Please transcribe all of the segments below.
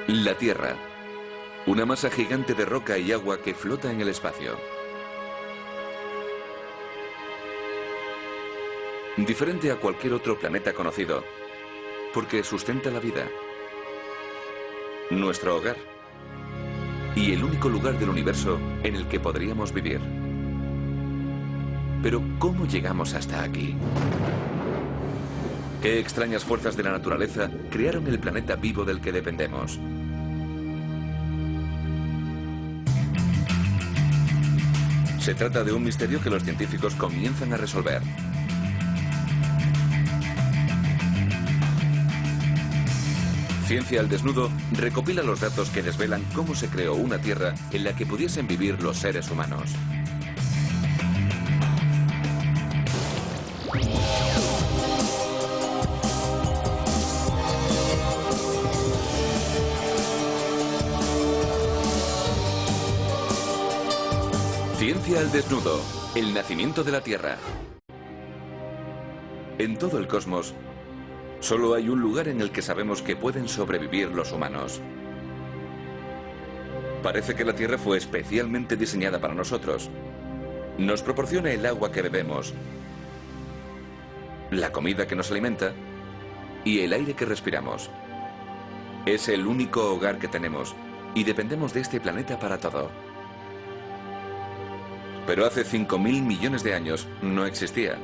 La Tierra, una masa gigante de roca y agua que flota en el espacio. Diferente a cualquier otro planeta conocido, porque sustenta la vida, nuestro hogar y el único lugar del universo en el que podríamos vivir. Pero ¿cómo llegamos hasta aquí? ¿Qué extrañas fuerzas de la naturaleza crearon el planeta vivo del que dependemos? Se trata de un misterio que los científicos comienzan a resolver. Ciencia al Desnudo recopila los datos que desvelan cómo se creó una Tierra en la que pudiesen vivir los seres humanos. Ciencia al Desnudo, el nacimiento de la Tierra. En todo el cosmos, solo hay un lugar en el que sabemos que pueden sobrevivir los humanos. Parece que la Tierra fue especialmente diseñada para nosotros. Nos proporciona el agua que bebemos, la comida que nos alimenta y el aire que respiramos. Es el único hogar que tenemos y dependemos de este planeta para todo. Pero hace 5.000 millones de años no existía.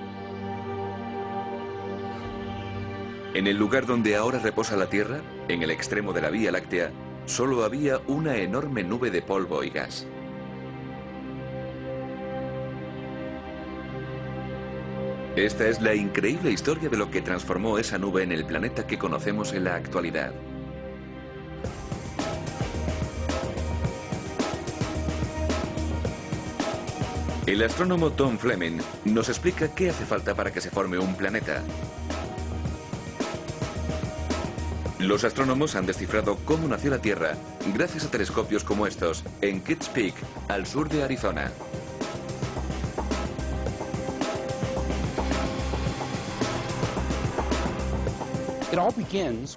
En el lugar donde ahora reposa la Tierra, en el extremo de la Vía Láctea, solo había una enorme nube de polvo y gas. Esta es la increíble historia de lo que transformó esa nube en el planeta que conocemos en la actualidad. El astrónomo Tom Fleming nos explica qué hace falta para que se forme un planeta. Los astrónomos han descifrado cómo nació la Tierra gracias a telescopios como estos en Kitt Peak, al sur de Arizona.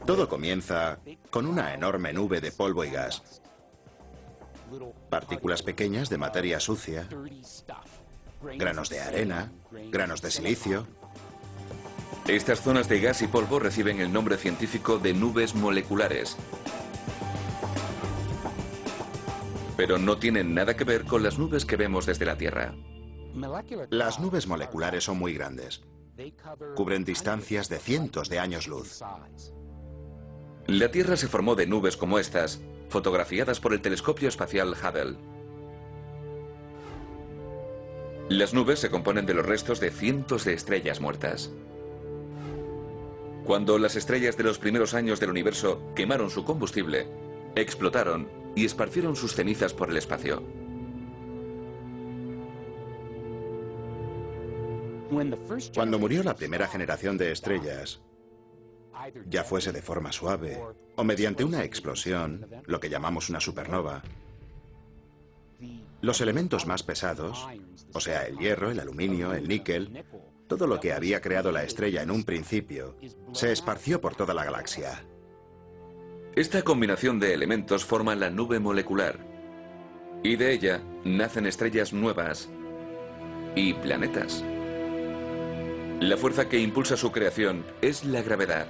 Todo comienza con una enorme nube de polvo y gas. Partículas pequeñas de materia sucia, granos de arena, granos de silicio. Estas zonas de gas y polvo reciben el nombre científico de nubes moleculares. Pero no tienen nada que ver con las nubes que vemos desde la Tierra. Las nubes moleculares son muy grandes. Cubren distancias de cientos de años luz. La Tierra se formó de nubes como estas, fotografiadas por el telescopio espacial Hubble. Las nubes se componen de los restos de cientos de estrellas muertas. Cuando las estrellas de los primeros años del universo quemaron su combustible, explotaron y esparcieron sus cenizas por el espacio. Cuando murió la primera generación de estrellas, ya fuese de forma suave o mediante una explosión, lo que llamamos una supernova, los elementos más pesados, o sea, el hierro, el aluminio, el níquel, todo lo que había creado la estrella en un principio, se esparció por toda la galaxia. Esta combinación de elementos forma la nube molecular, y de ella nacen estrellas nuevas y planetas. La fuerza que impulsa su creación es la gravedad.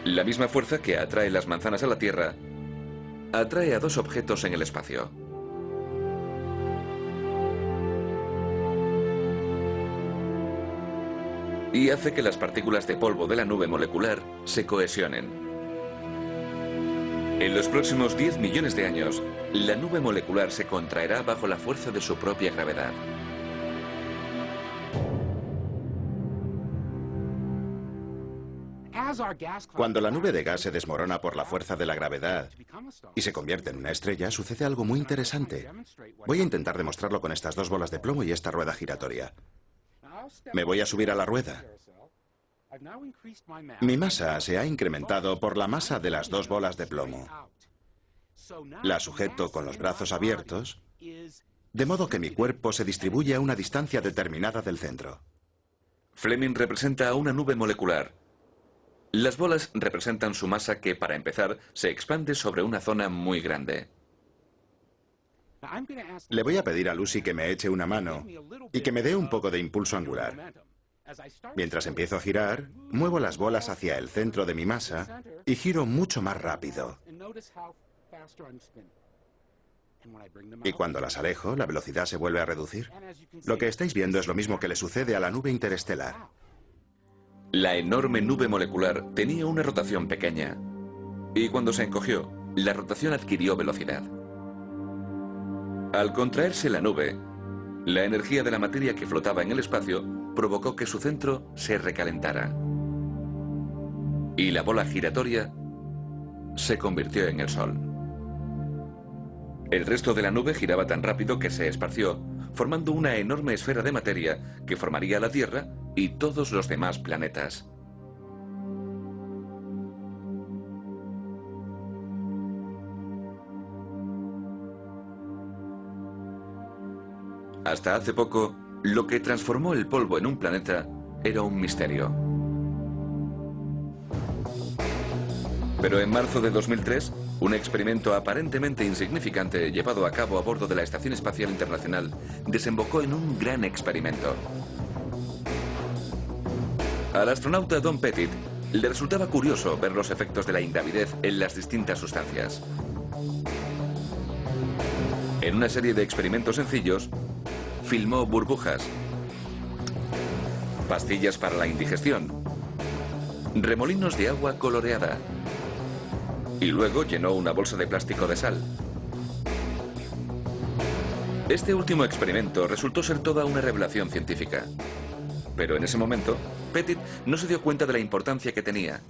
La misma fuerza que atrae las manzanas a la Tierra, atrae a dos objetos en el espacio. Y hace que las partículas de polvo de la nube molecular se cohesionen. En los próximos 10 millones de años, la nube molecular se contraerá bajo la fuerza de su propia gravedad. Cuando la nube de gas se desmorona por la fuerza de la gravedad y se convierte en una estrella, sucede algo muy interesante. Voy a intentar demostrarlo con estas dos bolas de plomo y esta rueda giratoria. Me voy a subir a la rueda. Mi masa se ha incrementado por la masa de las dos bolas de plomo. La sujeto con los brazos abiertos, de modo que mi cuerpo se distribuye a una distancia determinada del centro. Fleming representa a una nube molecular. Las bolas representan su masa que, para empezar, se expande sobre una zona muy grande. Le voy a pedir a Lucy que me eche una mano y que me dé un poco de impulso angular. Mientras empiezo a girar, muevo las bolas hacia el centro de mi masa y giro mucho más rápido. Y cuando las alejo, la velocidad se vuelve a reducir. Lo que estáis viendo es lo mismo que le sucede a la nube interestelar. La enorme nube molecular tenía una rotación pequeña, y cuando se encogió, la rotación adquirió velocidad. Al contraerse la nube, la energía de la materia que flotaba en el espacio provocó que su centro se recalentara. Y la bola giratoria se convirtió en el Sol. El resto de la nube giraba tan rápido que se esparció, formando una enorme esfera de materia que formaría la Tierra y todos los demás planetas. Hasta hace poco, lo que transformó el polvo en un planeta era un misterio. Pero en marzo de 2003, un experimento aparentemente insignificante llevado a cabo a bordo de la Estación Espacial Internacional desembocó en un gran experimento. Al astronauta Don Pettit le resultaba curioso ver los efectos de la ingravidez en las distintas sustancias. En una serie de experimentos sencillos, filmó burbujas, pastillas para la indigestión, remolinos de agua coloreada, y luego llenó una bolsa de plástico de sal. Este último experimento resultó ser toda una revelación científica. Pero en ese momento, Pettit no se dio cuenta de la importancia que tenía.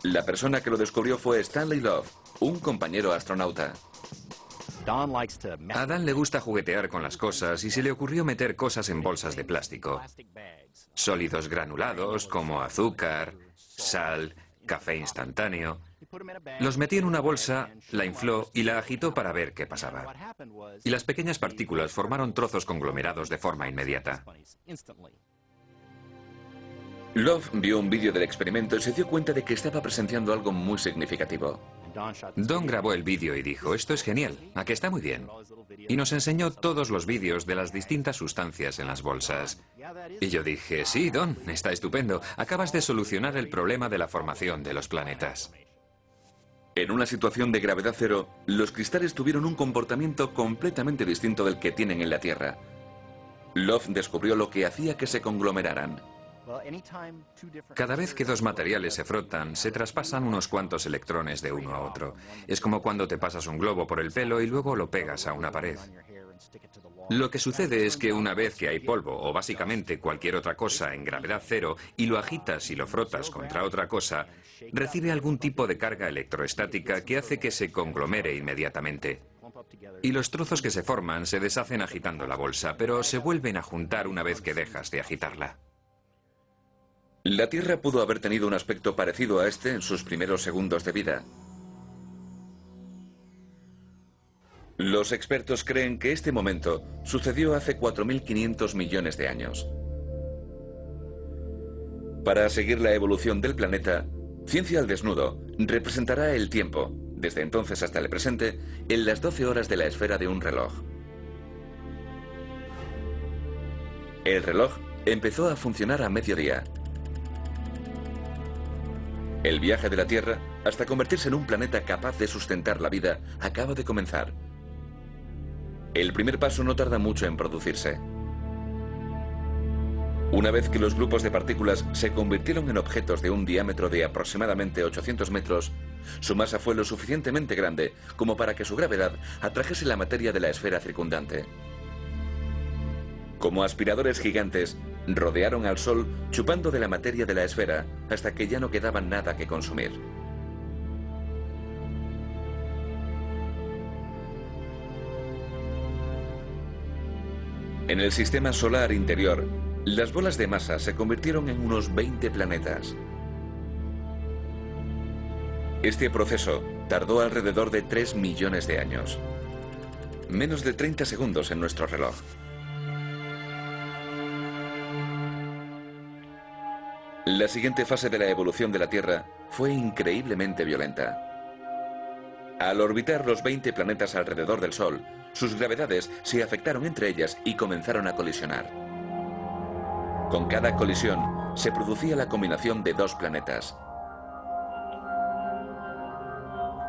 La persona que lo descubrió fue Stanley Love, un compañero astronauta. A Dan le gusta juguetear con las cosas y se le ocurrió meter cosas en bolsas de plástico. Sólidos granulados como azúcar, sal, café instantáneo. Los metió en una bolsa, la infló y la agitó para ver qué pasaba. Y las pequeñas partículas formaron trozos conglomerados de forma inmediata. Love vio un vídeo del experimento y se dio cuenta de que estaba presenciando algo muy significativo. Don grabó el vídeo y dijo, esto es genial, ¿a que está muy bien? Y nos enseñó todos los vídeos de las distintas sustancias en las bolsas. Y yo dije, sí, Don, está estupendo, acabas de solucionar el problema de la formación de los planetas. En una situación de gravedad cero, los cristales tuvieron un comportamiento completamente distinto del que tienen en la Tierra. Love descubrió lo que hacía que se conglomeraran. Cada vez que dos materiales se frotan, se traspasan unos cuantos electrones de uno a otro. Es como cuando te pasas un globo por el pelo y luego lo pegas a una pared. Lo que sucede es que una vez que hay polvo, o básicamente cualquier otra cosa en gravedad cero, y lo agitas y lo frotas contra otra cosa, recibe algún tipo de carga electroestática que hace que se conglomere inmediatamente. Y los trozos que se forman se deshacen agitando la bolsa, pero se vuelven a juntar una vez que dejas de agitarla. La Tierra pudo haber tenido un aspecto parecido a este en sus primeros segundos de vida. Los expertos creen que este momento sucedió hace 4.500 millones de años. Para seguir la evolución del planeta, Ciencia al Desnudo representará el tiempo, desde entonces hasta el presente, en las 12 horas de la esfera de un reloj. El reloj empezó a funcionar a mediodía. El viaje de la Tierra, hasta convertirse en un planeta capaz de sustentar la vida, acaba de comenzar. El primer paso no tarda mucho en producirse. Una vez que los grupos de partículas se convirtieron en objetos de un diámetro de aproximadamente 800 metros, su masa fue lo suficientemente grande como para que su gravedad atrajese la materia de la esfera circundante. Como aspiradores gigantes, rodearon al Sol chupando de la materia de la esfera hasta que ya no quedaba nada que consumir. En el sistema solar interior, las bolas de masa se convirtieron en unos 20 planetas. Este proceso tardó alrededor de 3 millones de años. Menos de 30 segundos en nuestro reloj. La La siguiente fase de la evolución de la Tierra fue increíblemente violenta. Al orbitar los 20 planetas alrededor del Sol, sus gravedades se afectaron entre ellas y comenzaron a colisionar. Con cada colisión se producía la combinación de dos planetas.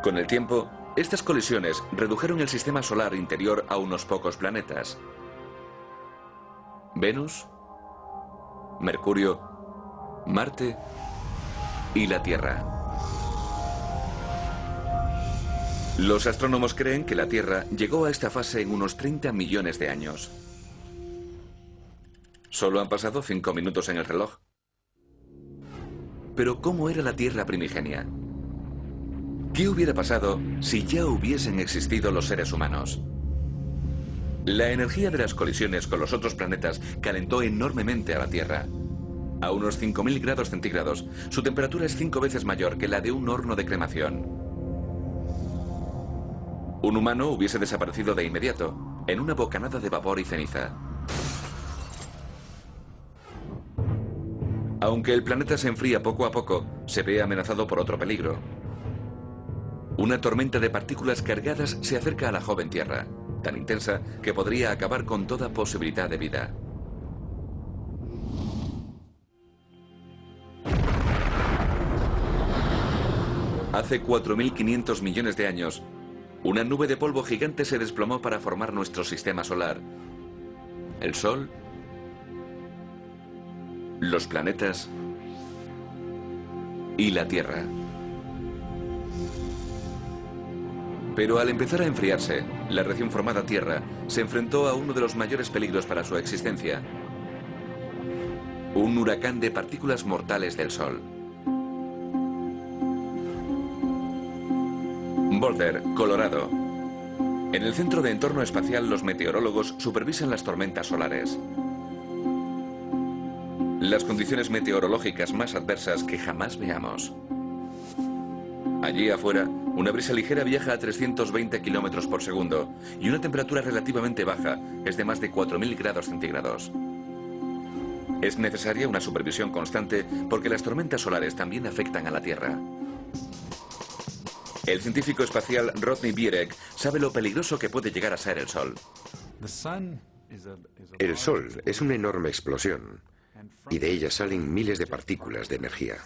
Con el tiempo, estas colisiones redujeron el sistema solar interior a unos pocos planetas. Venus, Mercurio, Marte y la Tierra. Los astrónomos creen que la Tierra llegó a esta fase en unos 30 millones de años. Solo han pasado 5 minutos en el reloj. Pero ¿cómo era la Tierra primigenia? ¿Qué hubiera pasado si ya hubiesen existido los seres humanos? La energía de las colisiones con los otros planetas calentó enormemente a la Tierra. A unos 5000 grados centígrados, su temperatura es 5 veces mayor que la de un horno de cremación. Un humano hubiese desaparecido de inmediato, en una bocanada de vapor y ceniza. Aunque el planeta se enfría poco a poco, se ve amenazado por otro peligro. Una tormenta de partículas cargadas se acerca a la joven Tierra, tan intensa que podría acabar con toda posibilidad de vida. Hace 4.500 millones de años, una nube de polvo gigante se desplomó para formar nuestro sistema solar. El Sol, los planetas y la Tierra. Pero al empezar a enfriarse, la recién formada Tierra se enfrentó a uno de los mayores peligros para su existencia: un huracán de partículas mortales del Sol. Boulder, Colorado. En el Centro de Entorno Espacial, los meteorólogos supervisan las tormentas solares. Las condiciones meteorológicas más adversas que jamás veamos. Allí afuera, una brisa ligera viaja a 320 kilómetros por segundo y una temperatura relativamente baja es de más de 4000 grados centígrados. Es necesaria una supervisión constante porque las tormentas solares también afectan a la Tierra. El científico espacial Rodney Bierek sabe lo peligroso que puede llegar a ser el Sol. El Sol es una enorme explosión y de ella salen miles de partículas de energía.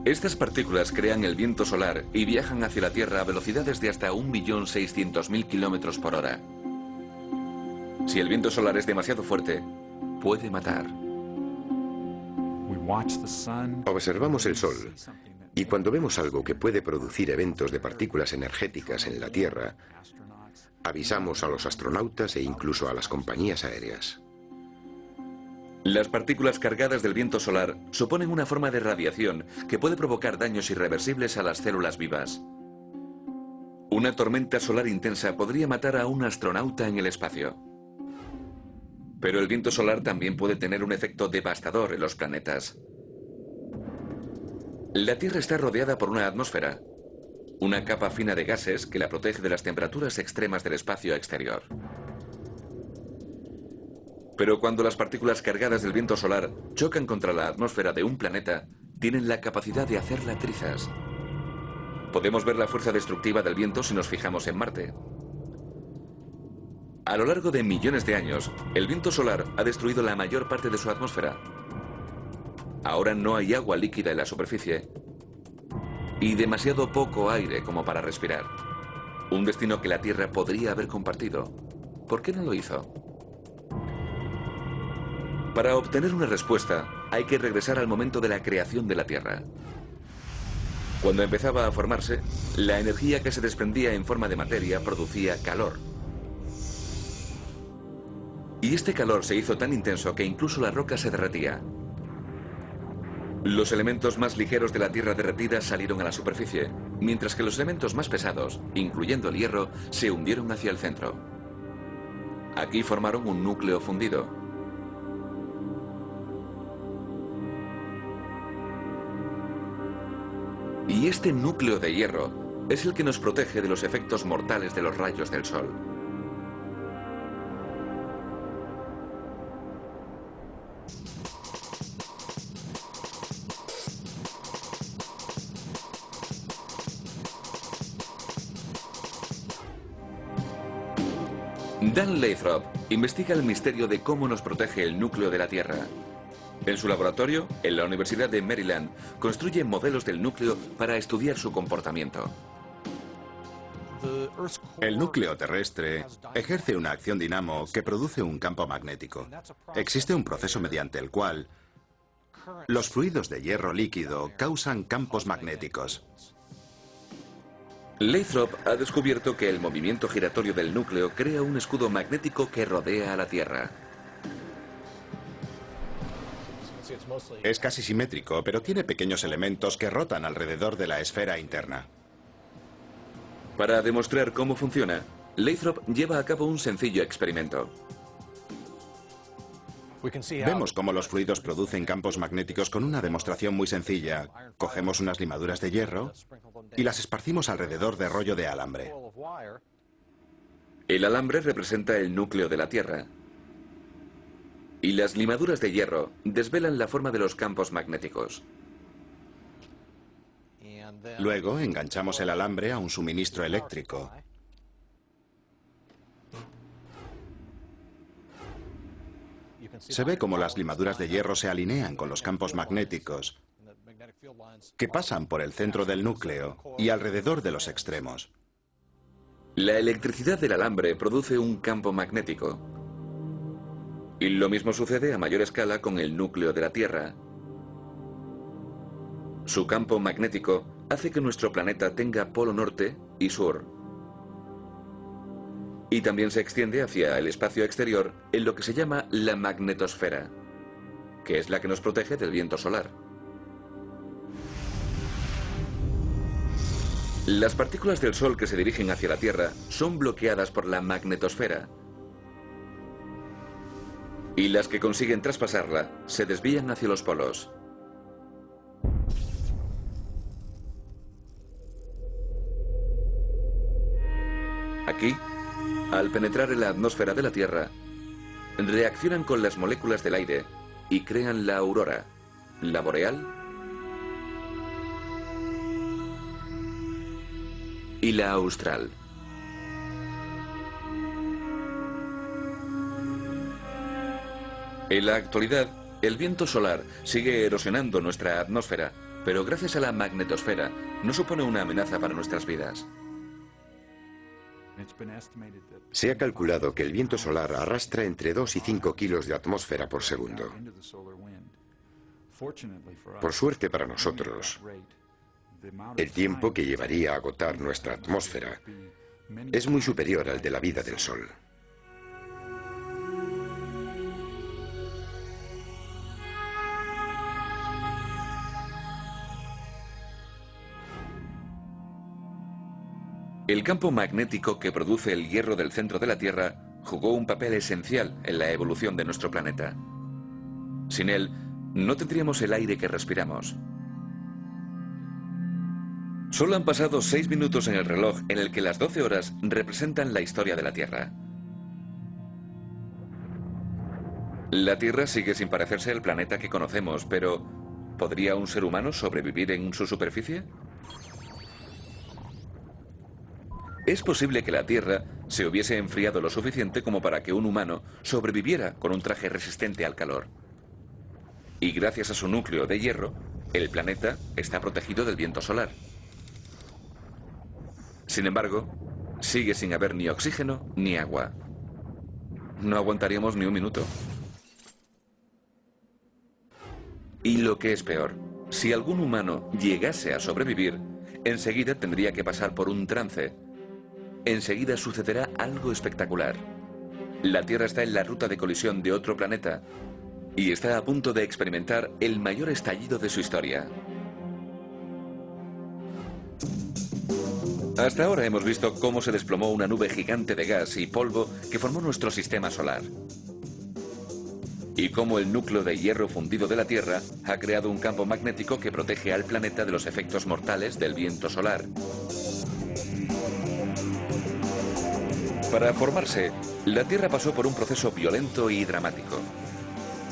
Estas partículas crean el viento solar y viajan hacia la Tierra a velocidades de hasta 1.600.000 kilómetros por hora. Si el viento solar es demasiado fuerte, puede matar. Observamos el Sol y cuando vemos algo que puede producir eventos de partículas energéticas en la Tierra, avisamos a los astronautas e incluso a las compañías aéreas. Las partículas cargadas del viento solar suponen una forma de radiación que puede provocar daños irreversibles a las células vivas. Una tormenta solar intensa podría matar a un astronauta en el espacio. Pero el viento solar también puede tener un efecto devastador en los planetas. La Tierra está rodeada por una atmósfera, una capa fina de gases que la protege de las temperaturas extremas del espacio exterior. Pero cuando las partículas cargadas del viento solar chocan contra la atmósfera de un planeta, tienen la capacidad de hacerla trizas. Podemos ver la fuerza destructiva del viento si nos fijamos en Marte. A lo largo de millones de años, el viento solar ha destruido la mayor parte de su atmósfera. Ahora no hay agua líquida en la superficie y demasiado poco aire como para respirar. Un destino que la Tierra podría haber compartido. ¿Por qué no lo hizo? Para obtener una respuesta, hay que regresar al momento de la creación de la Tierra. Cuando empezaba a formarse, la energía que se desprendía en forma de materia producía calor. Y este calor se hizo tan intenso que incluso la roca se derretía. Los elementos más ligeros de la Tierra derretida salieron a la superficie, mientras que los elementos más pesados, incluyendo el hierro, se hundieron hacia el centro. Aquí formaron un núcleo fundido. Y este núcleo de hierro es el que nos protege de los efectos mortales de los rayos del Sol. Dan Lathrop investiga el misterio de cómo nos protege el núcleo de la Tierra. En su laboratorio, en la Universidad de Maryland, construye modelos del núcleo para estudiar su comportamiento. El núcleo terrestre ejerce una acción dinamo que produce un campo magnético. Existe un proceso mediante el cual los fluidos de hierro líquido causan campos magnéticos. Lathrop ha descubierto que el movimiento giratorio del núcleo crea un escudo magnético que rodea a la Tierra. Es casi simétrico, pero tiene pequeños elementos que rotan alrededor de la esfera interna. Para demostrar cómo funciona, Lathrop lleva a cabo un sencillo experimento. Vemos cómo los fluidos producen campos magnéticos con una demostración muy sencilla. Cogemos unas limaduras de hierro y las esparcimos alrededor de rollo de alambre. El alambre representa el núcleo de la Tierra. Y las limaduras de hierro desvelan la forma de los campos magnéticos. Luego enganchamos el alambre a un suministro eléctrico. Se ve cómo las limaduras de hierro se alinean con los campos magnéticos que pasan por el centro del núcleo y alrededor de los extremos. La electricidad del alambre produce un campo magnético. Y lo mismo sucede a mayor escala con el núcleo de la Tierra. Su campo magnético hace que nuestro planeta tenga polo norte y sur. Y también se extiende hacia el espacio exterior en lo que se llama la magnetosfera, que es la que nos protege del viento solar. Las partículas del Sol que se dirigen hacia la Tierra son bloqueadas por la magnetosfera. Y las que consiguen traspasarla se desvían hacia los polos. Aquí, al penetrar en la atmósfera de la Tierra, reaccionan con las moléculas del aire y crean la aurora, la boreal y la austral. En la actualidad, el viento solar sigue erosionando nuestra atmósfera, pero gracias a la magnetosfera no supone una amenaza para nuestras vidas. Se ha calculado que el viento solar arrastra entre 2 y 5 kilos de atmósfera por segundo. Por suerte para nosotros, el tiempo que llevaría a agotar nuestra atmósfera es muy superior al de la vida del Sol. El campo magnético que produce el hierro del centro de la Tierra jugó un papel esencial en la evolución de nuestro planeta. Sin él, no tendríamos el aire que respiramos. Solo han pasado 6 minutos en el reloj en el que las 12 horas representan la historia de la Tierra. La Tierra sigue sin parecerse al planeta que conocemos, pero ¿podría un ser humano sobrevivir en su superficie? Es posible que la Tierra se hubiese enfriado lo suficiente como para que un humano sobreviviera con un traje resistente al calor. Y gracias a su núcleo de hierro, el planeta está protegido del viento solar. Sin embargo, sigue sin haber ni oxígeno ni agua. No aguantaríamos ni un minuto. Y lo que es peor, si algún humano llegase a sobrevivir, enseguida tendría que pasar por un trance. Enseguida sucederá algo espectacular. La Tierra está en la ruta de colisión de otro planeta y está a punto de experimentar el mayor estallido de su historia. Hasta ahora hemos visto cómo se desplomó una nube gigante de gas y polvo que formó nuestro sistema solar. Y cómo el núcleo de hierro fundido de la Tierra ha creado un campo magnético que protege al planeta de los efectos mortales del viento solar. Para formarse, la Tierra pasó por un proceso violento y dramático.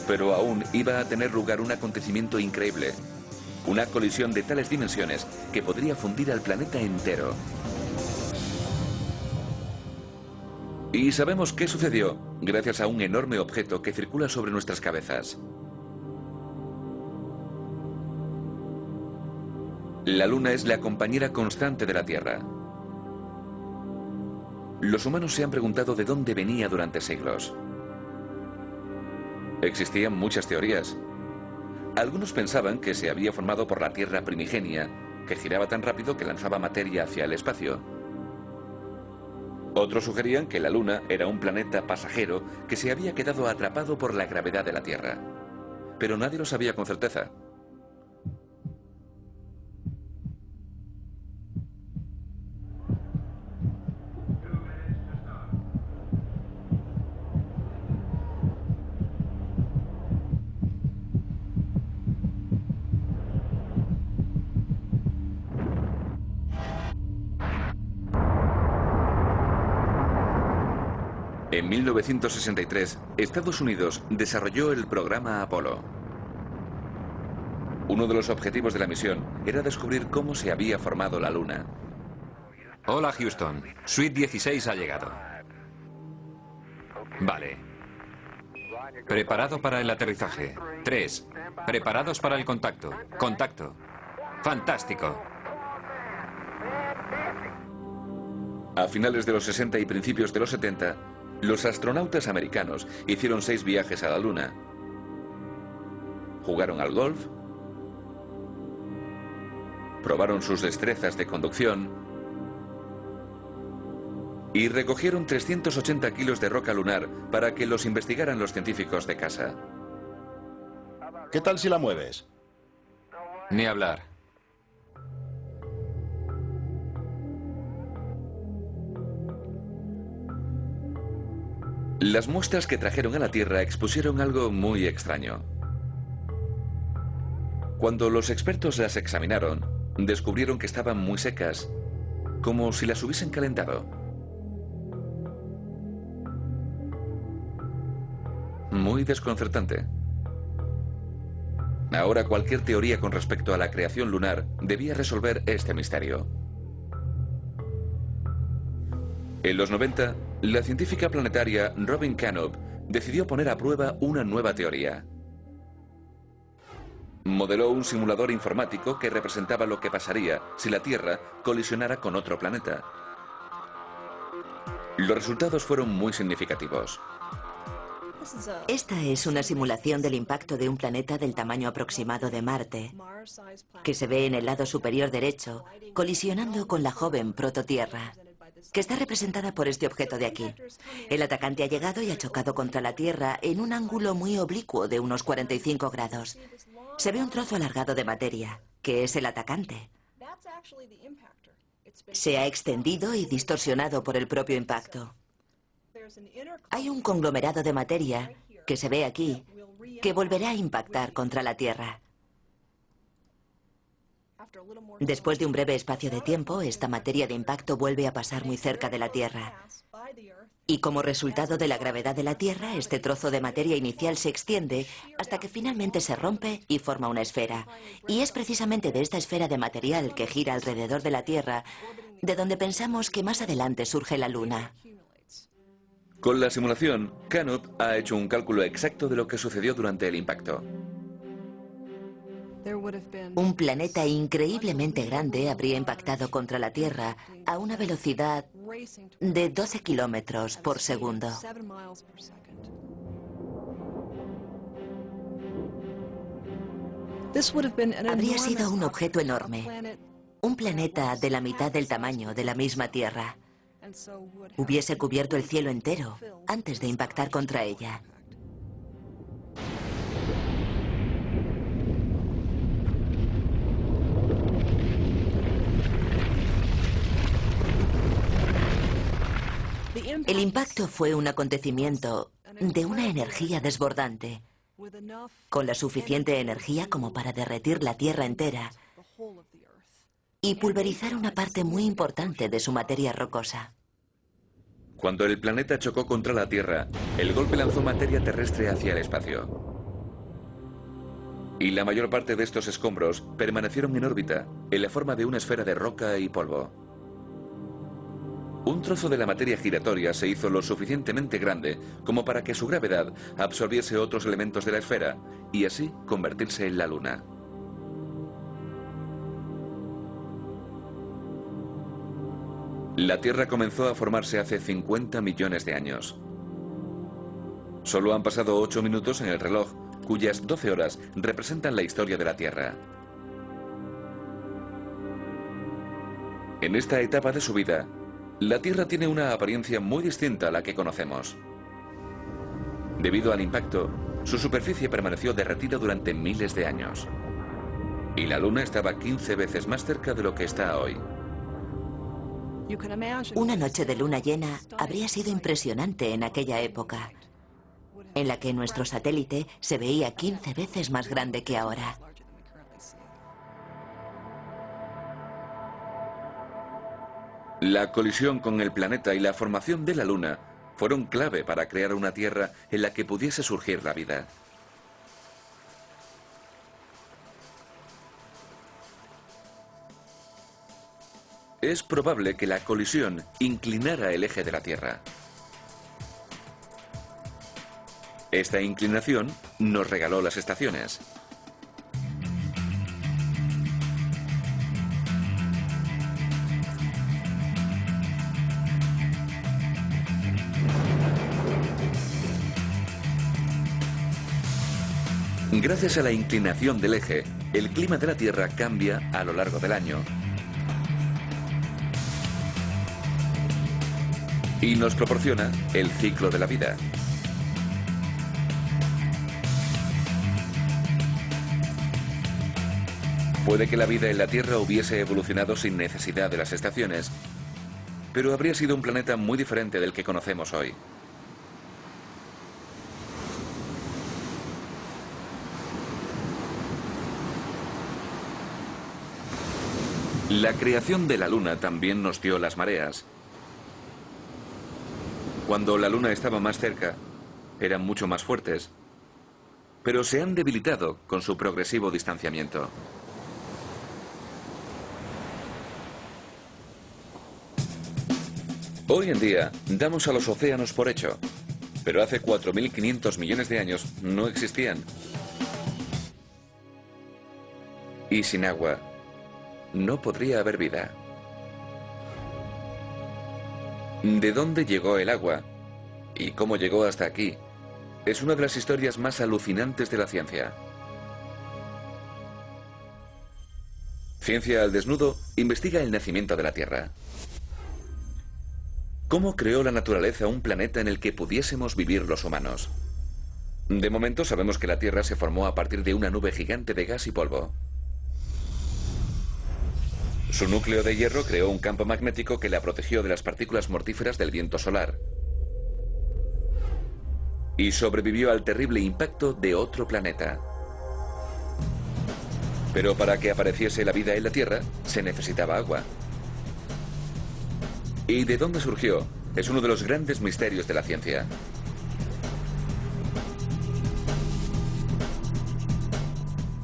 Pero aún iba a tener lugar un acontecimiento increíble. Una colisión de tales dimensiones que podría fundir al planeta entero. Y sabemos qué sucedió gracias a un enorme objeto que circula sobre nuestras cabezas. La Luna es la compañera constante de la Tierra. Los humanos se han preguntado de dónde venía durante siglos. Existían muchas teorías. Algunos pensaban que se había formado por la Tierra primigenia, que giraba tan rápido que lanzaba materia hacia el espacio. Otros sugerían que la Luna era un planeta pasajero que se había quedado atrapado por la gravedad de la Tierra. Pero nadie lo sabía con certeza. En 1963, Estados Unidos desarrolló el programa Apolo. Uno de los objetivos de la misión era descubrir cómo se había formado la Luna. Hola, Houston. Suite 16 ha llegado. Vale. Preparado para el aterrizaje. 3. Preparados para el contacto. Contacto. Fantástico. A finales de los 60 y principios de los 70, los astronautas americanos hicieron 6 viajes a la Luna. Jugaron al golf, probaron sus destrezas de conducción y recogieron 380 kilos de roca lunar para que los investigaran los científicos de casa. ¿Qué tal si la mueves? Ni hablar. Las muestras que trajeron a la Tierra expusieron algo muy extraño. Cuando los expertos las examinaron, descubrieron que estaban muy secas, como si las hubiesen calentado. Muy desconcertante. Ahora cualquier teoría con respecto a la creación lunar debía resolver este misterio. En los 90, la científica planetaria Robin Canup decidió poner a prueba una nueva teoría. Modeló un simulador informático que representaba lo que pasaría si la Tierra colisionara con otro planeta. Los resultados fueron muy significativos. Esta es una simulación del impacto de un planeta del tamaño aproximado de Marte, que se ve en el lado superior derecho, colisionando con la joven prototierra, que está representada por este objeto de aquí. El atacante ha llegado y ha chocado contra la Tierra en un ángulo muy oblicuo de unos 45 grados. Se ve un trozo alargado de materia, que es el atacante. Se ha extendido y distorsionado por el propio impacto. Hay un conglomerado de materia, que se ve aquí, que volverá a impactar contra la Tierra. Después de un breve espacio de tiempo, esta materia de impacto vuelve a pasar muy cerca de la Tierra. Y como resultado de la gravedad de la Tierra, este trozo de materia inicial se extiende hasta que finalmente se rompe y forma una esfera. Y es precisamente de esta esfera de material que gira alrededor de la Tierra de donde pensamos que más adelante surge la Luna. Con la simulación, Canup ha hecho un cálculo exacto de lo que sucedió durante el impacto. Un planeta increíblemente grande habría impactado contra la Tierra a una velocidad de 12 kilómetros por segundo. Habría sido un objeto enorme, un planeta de la mitad del tamaño de la misma Tierra. Hubiese cubierto el cielo entero antes de impactar contra ella. El impacto fue un acontecimiento de una energía desbordante, con la suficiente energía como para derretir la Tierra entera y pulverizar una parte muy importante de su materia rocosa. Cuando el planeta chocó contra la Tierra, el golpe lanzó materia terrestre hacia el espacio. Y la mayor parte de estos escombros permanecieron en órbita, en la forma de una esfera de roca y polvo. Un trozo de la materia giratoria se hizo lo suficientemente grande como para que su gravedad absorbiese otros elementos de la esfera y así convertirse en la Luna. La Tierra comenzó a formarse hace 50 millones de años. Solo han pasado 8 minutos en el reloj, cuyas 12 horas representan la historia de la Tierra. En esta etapa de su vida, la Tierra tiene una apariencia muy distinta a la que conocemos. Debido al impacto, su superficie permaneció derretida durante miles de años. Y la Luna estaba 15 veces más cerca de lo que está hoy. Una noche de luna llena habría sido impresionante en aquella época, en la que nuestro satélite se veía 15 veces más grande que ahora. La colisión con el planeta y la formación de la Luna fueron clave para crear una Tierra en la que pudiese surgir la vida. Es probable que la colisión inclinara el eje de la Tierra. Esta inclinación nos regaló las estaciones. Gracias a la inclinación del eje, el clima de la Tierra cambia a lo largo del año. Y nos proporciona el ciclo de la vida. Puede que la vida en la Tierra hubiese evolucionado sin necesidad de las estaciones, pero habría sido un planeta muy diferente del que conocemos hoy. La creación de la Luna también nos dio las mareas. Cuando la Luna estaba más cerca, eran mucho más fuertes, pero se han debilitado con su progresivo distanciamiento. Hoy en día, damos a los océanos por hecho, pero hace 4.500 millones de años no existían. Y sin agua, no podría haber vida. ¿De dónde llegó el agua? ¿Y cómo llegó hasta aquí? Es una de las historias más alucinantes de la ciencia. Ciencia al desnudo investiga el nacimiento de la Tierra. ¿Cómo creó la naturaleza un planeta en el que pudiésemos vivir los humanos? De momento sabemos que la Tierra se formó a partir de una nube gigante de gas y polvo. Su núcleo de hierro creó un campo magnético que la protegió de las partículas mortíferas del viento solar. Y sobrevivió al terrible impacto de otro planeta. Pero para que apareciese la vida en la Tierra, se necesitaba agua. ¿Y de dónde surgió? Es uno de los grandes misterios de la ciencia.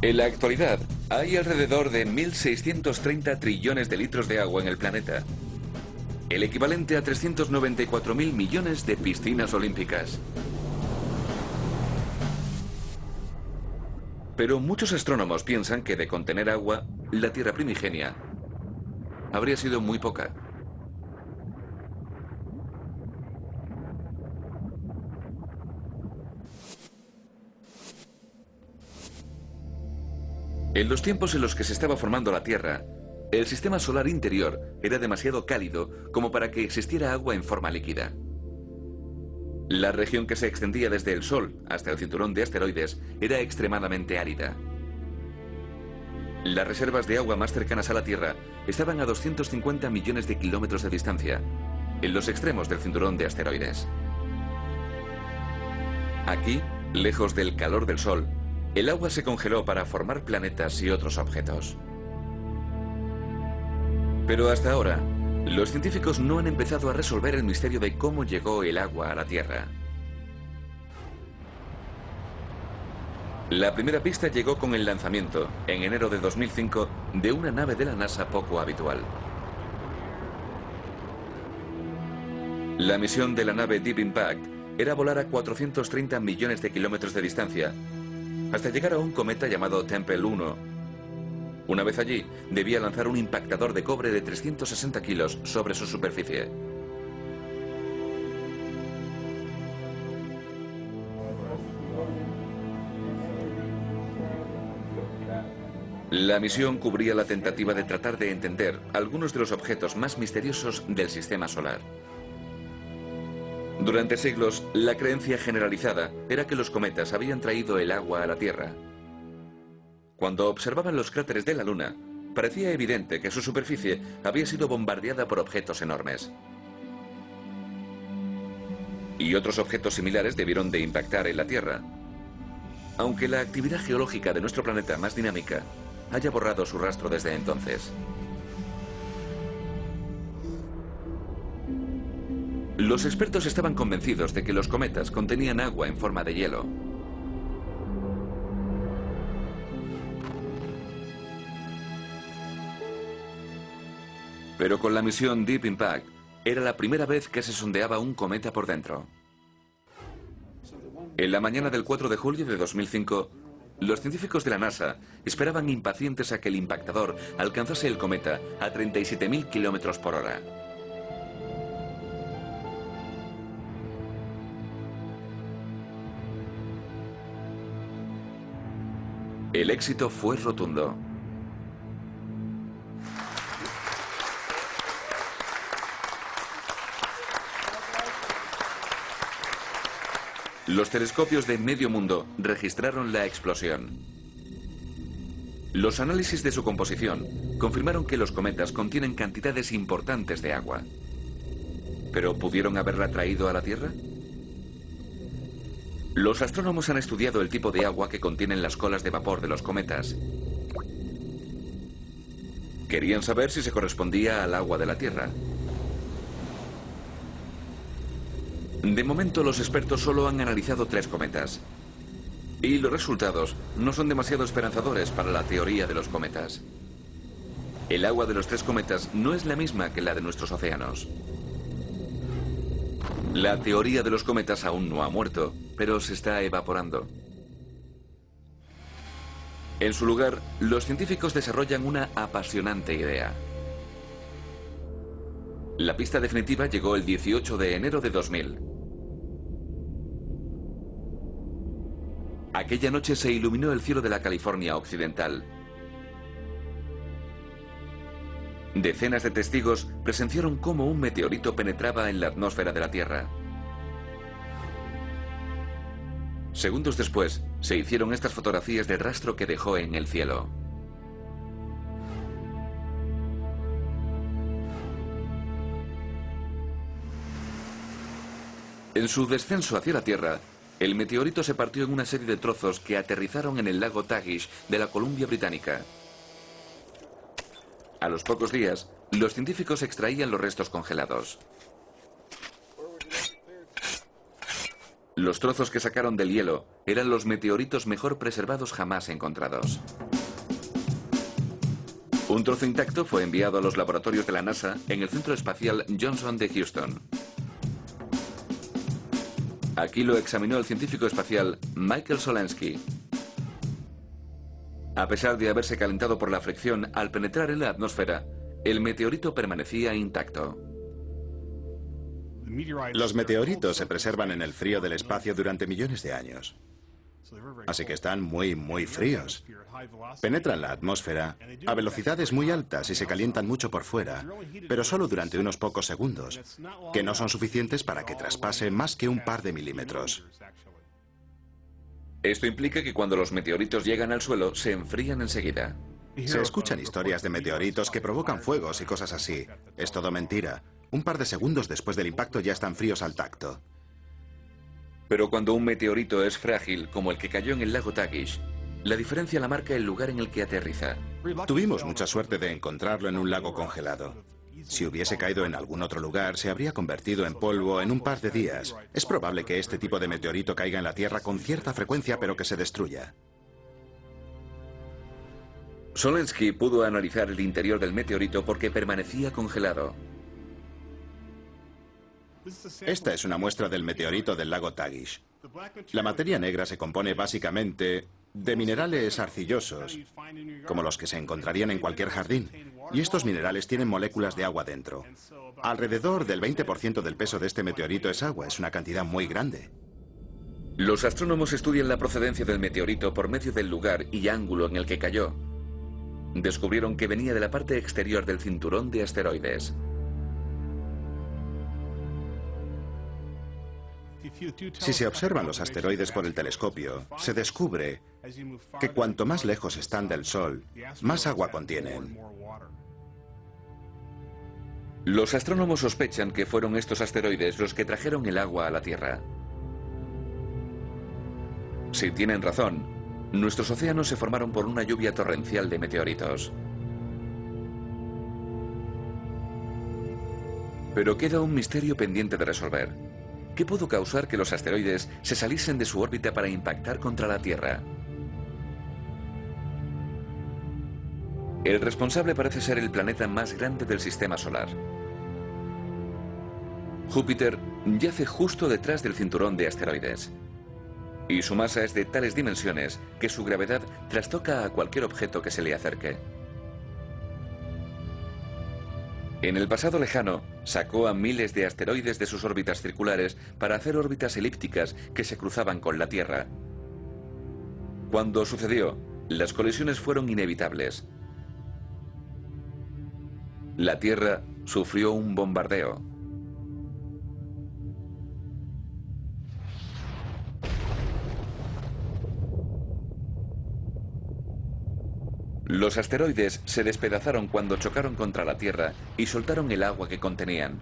En la actualidad, hay alrededor de 1.630 trillones de litros de agua en el planeta, el equivalente a 394.000 millones de piscinas olímpicas. Pero muchos astrónomos piensan que de contener agua, la Tierra primigenia habría sido muy poca. En los tiempos en los que se estaba formando la Tierra, el sistema solar interior era demasiado cálido como para que existiera agua en forma líquida. La región que se extendía desde el Sol hasta el cinturón de asteroides era extremadamente árida. Las reservas de agua más cercanas a la Tierra estaban a 250 millones de kilómetros de distancia, en los extremos del cinturón de asteroides. Aquí, lejos del calor del Sol, el agua se congeló para formar planetas y otros objetos. Pero hasta ahora, los científicos no han empezado a resolver el misterio de cómo llegó el agua a la Tierra. La primera pista llegó con el lanzamiento, en enero de 2005, de una nave de la NASA poco habitual. La misión de la nave Deep Impact era volar a 430 millones de kilómetros de distancia, hasta llegar a un cometa llamado Tempel 1. Una vez allí, debía lanzar un impactador de cobre de 360 kilos sobre su superficie. La misión cubría la tentativa de tratar de entender algunos de los objetos más misteriosos del sistema solar. Durante siglos, la creencia generalizada era que los cometas habían traído el agua a la Tierra. Cuando observaban los cráteres de la Luna, parecía evidente que su superficie había sido bombardeada por objetos enormes. Y otros objetos similares debieron de impactar en la Tierra. Aunque la actividad geológica de nuestro planeta más dinámica haya borrado su rastro desde entonces. Los expertos estaban convencidos de que los cometas contenían agua en forma de hielo. Pero con la misión Deep Impact, era la primera vez que se sondeaba un cometa por dentro. En la mañana del 4 de julio de 2005, los científicos de la NASA esperaban impacientes a que el impactador alcanzase el cometa a 37.000 kilómetros por hora. El éxito fue rotundo. Los telescopios de medio mundo registraron la explosión. Los análisis de su composición confirmaron que los cometas contienen cantidades importantes de agua. ¿Pero pudieron haberla traído a la Tierra? Los astrónomos han estudiado el tipo de agua que contienen las colas de vapor de los cometas. Querían saber si se correspondía al agua de la Tierra. De momento, los expertos solo han analizado 3 cometas. Y los resultados no son demasiado esperanzadores para la teoría de los cometas. El agua de los 3 cometas no es la misma que la de nuestros océanos. La teoría de los cometas aún no ha muerto, pero se está evaporando. En su lugar, los científicos desarrollan una apasionante idea. La pista definitiva llegó el 18 de enero de 2000. Aquella noche se iluminó el cielo de la California occidental. Decenas de testigos presenciaron cómo un meteorito penetraba en la atmósfera de la Tierra. Segundos después, se hicieron estas fotografías del rastro que dejó en el cielo. En su descenso hacia la Tierra, el meteorito se partió en una serie de trozos que aterrizaron en el lago Tagish de la Columbia Británica. A los pocos días, los científicos extraían los restos congelados. Los trozos que sacaron del hielo eran los meteoritos mejor preservados jamás encontrados. Un trozo intacto fue enviado a los laboratorios de la NASA en el Centro Espacial Johnson de Houston. Aquí lo examinó el científico espacial Michael Solensky. A pesar de haberse calentado por la fricción al penetrar en la atmósfera, el meteorito permanecía intacto. Los meteoritos se preservan en el frío del espacio durante millones de años. Así que están muy fríos. Penetran la atmósfera a velocidades muy altas y se calientan mucho por fuera, pero solo durante unos pocos segundos, que no son suficientes para que traspase más que un par de milímetros. Esto implica que cuando los meteoritos llegan al suelo, se enfrían enseguida. Se escuchan historias de meteoritos que provocan fuegos y cosas así. Es todo mentira. Un par de segundos después del impacto ya están fríos al tacto. Pero cuando un meteorito es frágil, como el que cayó en el lago Tagish, la diferencia la marca el lugar en el que aterriza. Tuvimos mucha suerte de encontrarlo en un lago congelado. Si hubiese caído en algún otro lugar, se habría convertido en polvo en un par de días. Es probable que este tipo de meteorito caiga en la Tierra con cierta frecuencia, pero que se destruya. Solensky pudo analizar el interior del meteorito porque permanecía congelado. Esta es una muestra del meteorito del lago Tagish. La materia negra se compone básicamente de minerales arcillosos, como los que se encontrarían en cualquier jardín. Y estos minerales tienen moléculas de agua dentro. Alrededor del 20% del peso de este meteorito es agua, es una cantidad muy grande. Los astrónomos estudian la procedencia del meteorito por medio del lugar y ángulo en el que cayó. Descubrieron que venía de la parte exterior del cinturón de asteroides. Si se observan los asteroides por el telescopio, se descubre que cuanto más lejos están del Sol, más agua contienen. Los astrónomos sospechan que fueron estos asteroides los que trajeron el agua a la Tierra. Si tienen razón, nuestros océanos se formaron por una lluvia torrencial de meteoritos. Pero queda un misterio pendiente de resolver. ¿Qué pudo causar que los asteroides se saliesen de su órbita para impactar contra la Tierra? El responsable parece ser el planeta más grande del sistema solar. Júpiter yace justo detrás del cinturón de asteroides. Y su masa es de tales dimensiones que su gravedad trastoca a cualquier objeto que se le acerque. En el pasado lejano, sacó a miles de asteroides de sus órbitas circulares para hacer órbitas elípticas que se cruzaban con la Tierra. Cuando sucedió, las colisiones fueron inevitables. La Tierra sufrió un bombardeo. Los asteroides se despedazaron cuando chocaron contra la Tierra y soltaron el agua que contenían.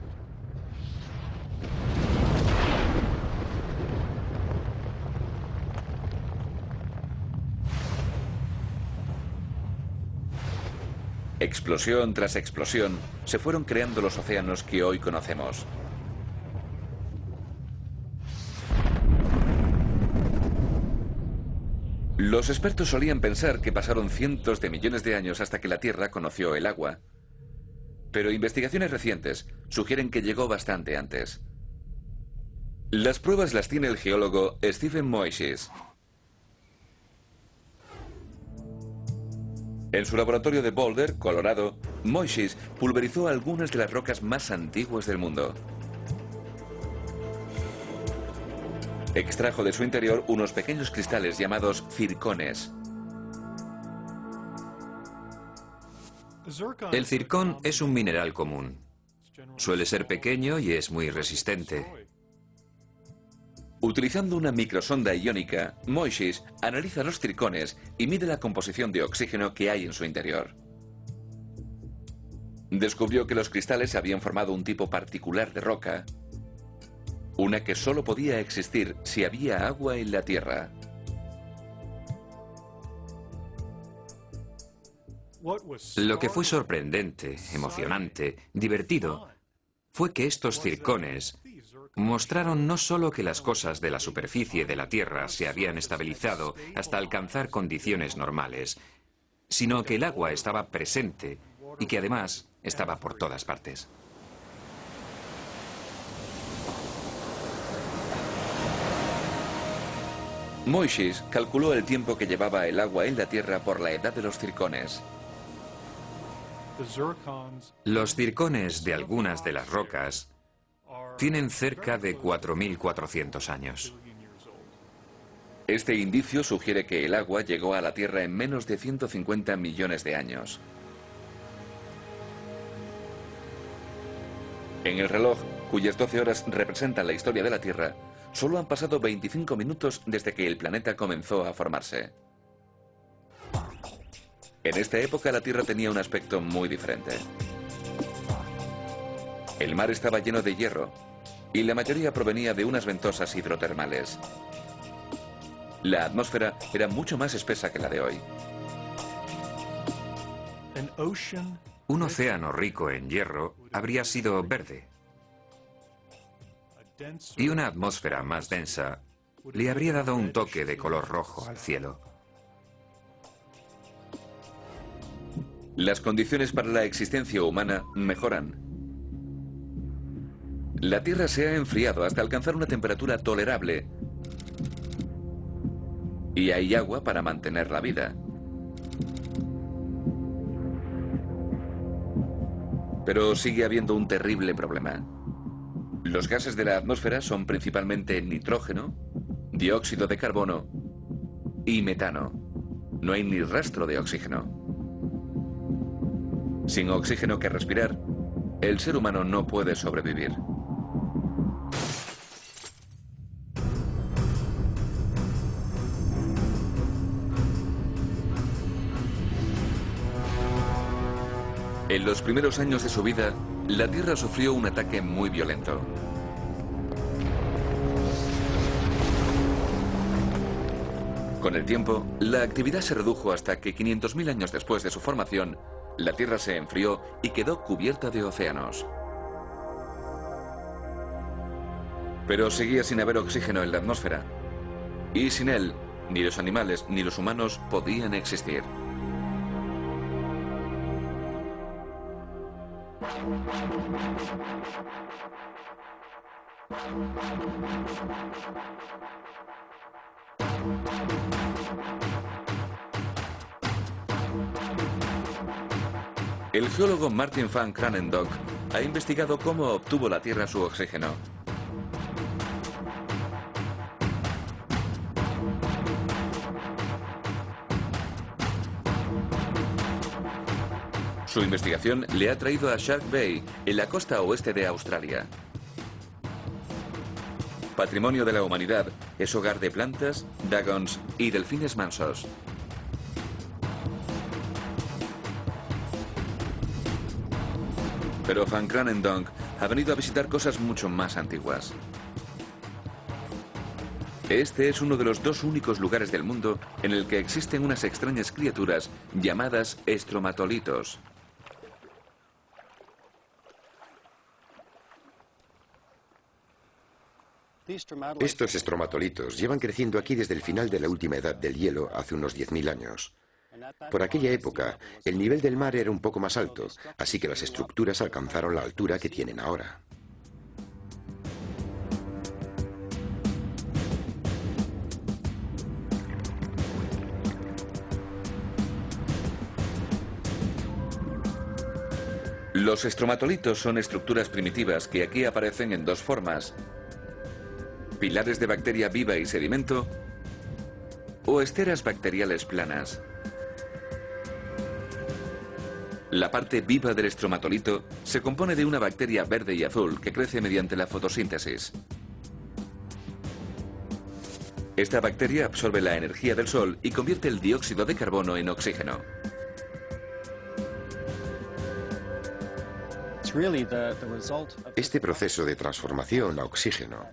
Explosión tras explosión, se fueron creando los océanos que hoy conocemos. Los expertos solían pensar que pasaron cientos de millones de años hasta que la Tierra conoció el agua. Pero investigaciones recientes sugieren que llegó bastante antes. Las pruebas las tiene el geólogo Stephen Moishes. En su laboratorio de Boulder, Colorado, Moishes pulverizó algunas de las rocas más antiguas del mundo. Extrajo de su interior unos pequeños cristales llamados circones. El circón es un mineral común. Suele ser pequeño y es muy resistente. Utilizando una microsonda iónica, Moishes analiza los circones y mide la composición de oxígeno que hay en su interior. Descubrió que los cristales habían formado un tipo particular de roca, una que solo podía existir si había agua en la Tierra. Lo que fue sorprendente, emocionante, divertido, fue que estos circones mostraron no solo que las cosas de la superficie de la Tierra se habían estabilizado hasta alcanzar condiciones normales, sino que el agua estaba presente y que además estaba por todas partes. Moishes calculó el tiempo que llevaba el agua en la Tierra por la edad de los circones. Los circones de algunas de las rocas tienen cerca de 4.400 años. Este indicio sugiere que el agua llegó a la Tierra en menos de 150 millones de años. En el reloj, cuyas 12 horas representan la historia de la Tierra, solo han pasado 25 minutos desde que el planeta comenzó a formarse. En esta época la Tierra tenía un aspecto muy diferente. El mar estaba lleno de hierro y la mayoría provenía de unas ventosas hidrotermales. La atmósfera era mucho más espesa que la de hoy. Un océano rico en hierro habría sido verde. Y una atmósfera más densa le habría dado un toque de color rojo al cielo. Las condiciones para la existencia humana mejoran. La Tierra se ha enfriado hasta alcanzar una temperatura tolerable y hay agua para mantener la vida. Pero sigue habiendo un terrible problema. Los gases de la atmósfera son principalmente nitrógeno, dióxido de carbono y metano. No hay ni rastro de oxígeno. Sin oxígeno que respirar, el ser humano no puede sobrevivir. En los primeros años de su vida, la Tierra sufrió un ataque muy violento. Con el tiempo, la actividad se redujo hasta que 500.000 años después de su formación, la Tierra se enfrió y quedó cubierta de océanos. Pero seguía sin haber oxígeno en la atmósfera. Y sin él, ni los animales ni los humanos podían existir. El geólogo Martin van Kranendonk ha investigado cómo obtuvo la Tierra su oxígeno. Su investigación le ha traído a Shark Bay, en la costa oeste de Australia. Patrimonio de la humanidad, es hogar de plantas, dugongs y delfines mansos. Pero Van Kranendonk ha venido a visitar cosas mucho más antiguas. Este es uno de los dos únicos lugares del mundo en el que existen unas extrañas criaturas llamadas estromatolitos. Estos estromatolitos llevan creciendo aquí desde el final de la última edad del hielo, hace unos 10.000 años. Por aquella época, el nivel del mar era un poco más alto, así que las estructuras alcanzaron la altura que tienen ahora. Los estromatolitos son estructuras primitivas que aquí aparecen en dos formas: pilares de bacteria viva y sedimento, o esteras bacteriales planas. La parte viva del estromatolito se compone de una bacteria verde y azul que crece mediante la fotosíntesis. Esta bacteria absorbe la energía del sol y convierte el dióxido de carbono en oxígeno. Este proceso de transformación a oxígeno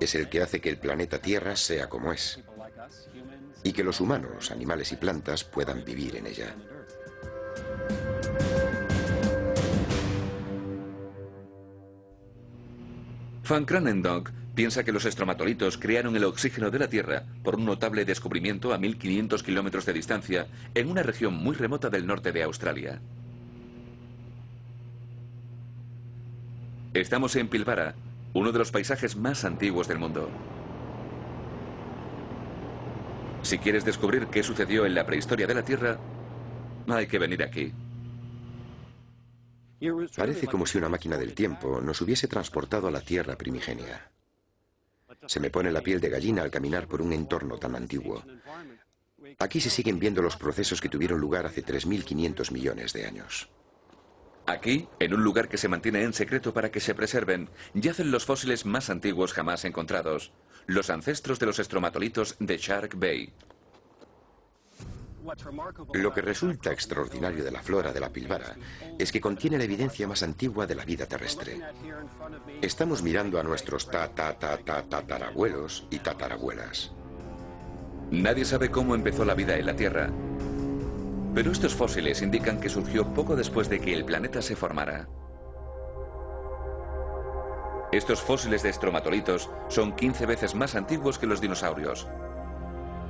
es el que hace que el planeta Tierra sea como es y que los humanos, animales y plantas puedan vivir en ella. Van Kranendonk piensa que los estromatolitos crearon el oxígeno de la Tierra por un notable descubrimiento a 1500 kilómetros de distancia en una región muy remota del norte de Australia. Estamos en Pilbara, uno de los paisajes más antiguos del mundo. Si quieres descubrir qué sucedió en la prehistoria de la Tierra, hay que venir aquí. Parece como si una máquina del tiempo nos hubiese transportado a la Tierra primigenia. Se me pone la piel de gallina al caminar por un entorno tan antiguo. Aquí se siguen viendo los procesos que tuvieron lugar hace 3.500 millones de años. Aquí, en un lugar que se mantiene en secreto para que se preserven, yacen los fósiles más antiguos jamás encontrados, los ancestros de los estromatolitos de Shark Bay. Lo que resulta extraordinario de la flora de la Pilbara es que contiene la evidencia más antigua de la vida terrestre. Estamos mirando a nuestros tatarabuelos y tatarabuelas. Nadie sabe cómo empezó la vida en la Tierra, pero estos fósiles indican que surgió poco después de que el planeta se formara. Estos fósiles de estromatolitos son 15 veces más antiguos que los dinosaurios.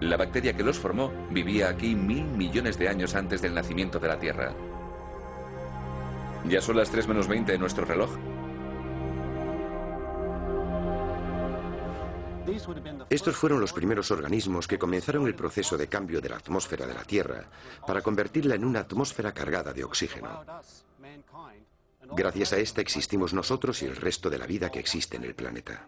La bacteria que los formó vivía aquí 1000 millones de años antes del nacimiento de la Tierra. ¿Ya son las 3 menos 20 en nuestro reloj? Estos fueron los primeros organismos que comenzaron el proceso de cambio de la atmósfera de la Tierra para convertirla en una atmósfera cargada de oxígeno. Gracias a esta existimos nosotros y el resto de la vida que existe en el planeta.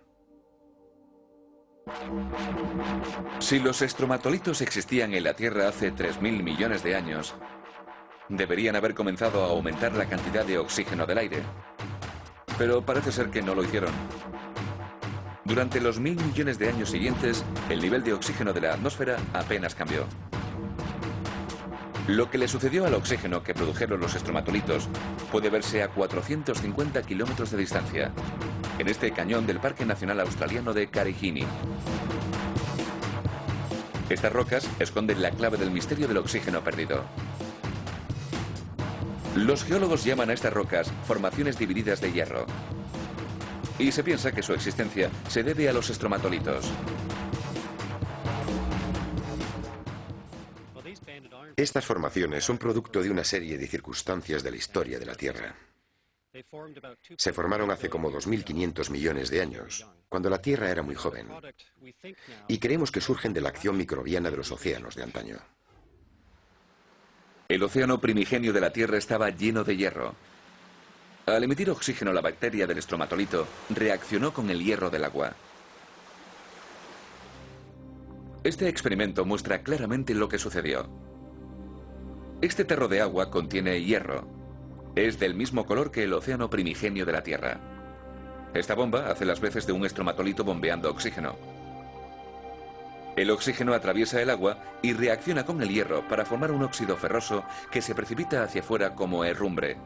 Si los estromatolitos existían en la Tierra hace 3.000 millones de años, deberían haber comenzado a aumentar la cantidad de oxígeno del aire. Pero parece ser que no lo hicieron. Durante los 1.000 millones de años siguientes, el nivel de oxígeno de la atmósfera apenas cambió. Lo que le sucedió al oxígeno que produjeron los estromatolitos puede verse a 450 kilómetros de distancia, en este cañón del Parque Nacional Australiano de Carigini. Estas rocas esconden la clave del misterio del oxígeno perdido. Los geólogos llaman a estas rocas formaciones divididas de hierro. Y se piensa que su existencia se debe a los estromatolitos. Estas formaciones son producto de una serie de circunstancias de la historia de la Tierra. Se formaron hace como 2.500 millones de años, cuando la Tierra era muy joven. Y creemos que surgen de la acción microbiana de los océanos de antaño. El océano primigenio de la Tierra estaba lleno de hierro. Al emitir oxígeno, la bacteria del estromatolito reaccionó con el hierro del agua. Este experimento muestra claramente lo que sucedió. Este tarro de agua contiene hierro. Es del mismo color que el océano primigenio de la Tierra. Esta bomba hace las veces de un estromatolito bombeando oxígeno. El oxígeno atraviesa el agua y reacciona con el hierro para formar un óxido ferroso que se precipita hacia afuera como herrumbre.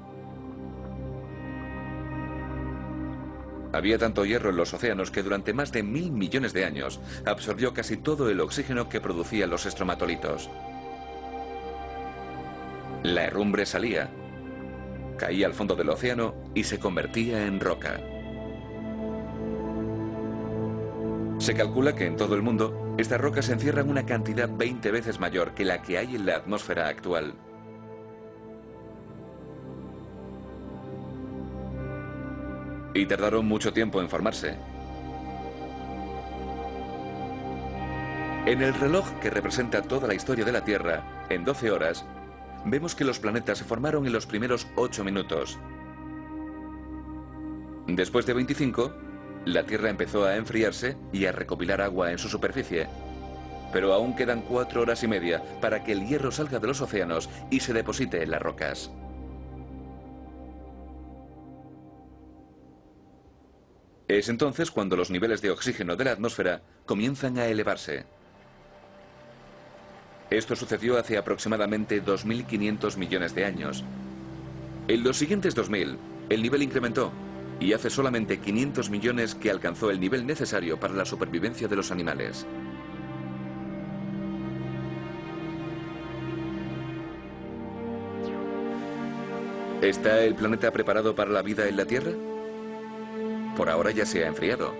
Había tanto hierro en los océanos que durante más de 1.000 millones de años absorbió casi todo el oxígeno que producían los estromatolitos. La herrumbre salía, caía al fondo del océano y se convertía en roca. Se calcula que en todo el mundo estas rocas encierran una cantidad 20 veces mayor que la que hay en la atmósfera actual. Y tardaron mucho tiempo en formarse. En el reloj que representa toda la historia de la Tierra, en 12 horas, vemos que los planetas se formaron en los primeros 8 minutos. Después de 25, la Tierra empezó a enfriarse y a recopilar agua en su superficie. Pero aún quedan 4 horas y media para que el hierro salga de los océanos y se deposite en las rocas. Es entonces cuando los niveles de oxígeno de la atmósfera comienzan a elevarse. Esto sucedió hace aproximadamente 2.500 millones de años. En los siguientes 2.000, el nivel incrementó, y hace solamente 500 millones que alcanzó el nivel necesario para la supervivencia de los animales. ¿Está el planeta preparado para la vida en la Tierra? Por ahora ya se ha enfriado.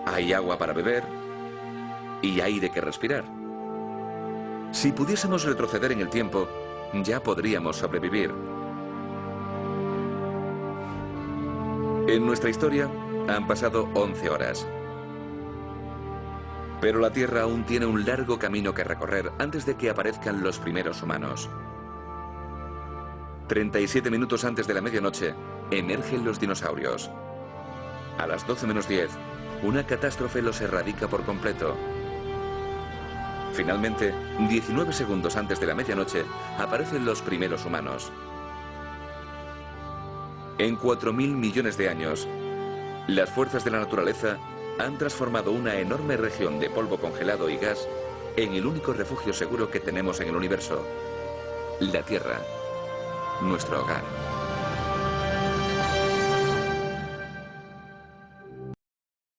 Hay agua para beber y aire que respirar. Si pudiésemos retroceder en el tiempo, ya podríamos sobrevivir. En nuestra historia han pasado 11 horas. Pero la Tierra aún tiene un largo camino que recorrer antes de que aparezcan los primeros humanos. 37 minutos antes de la medianoche, emergen los dinosaurios. A las 12 menos 10, una catástrofe los erradica por completo. Finalmente, 19 segundos antes de la medianoche, aparecen los primeros humanos. En 4.000 millones de años, las fuerzas de la naturaleza han transformado una enorme región de polvo congelado y gas en el único refugio seguro que tenemos en el universo, la Tierra, nuestro hogar.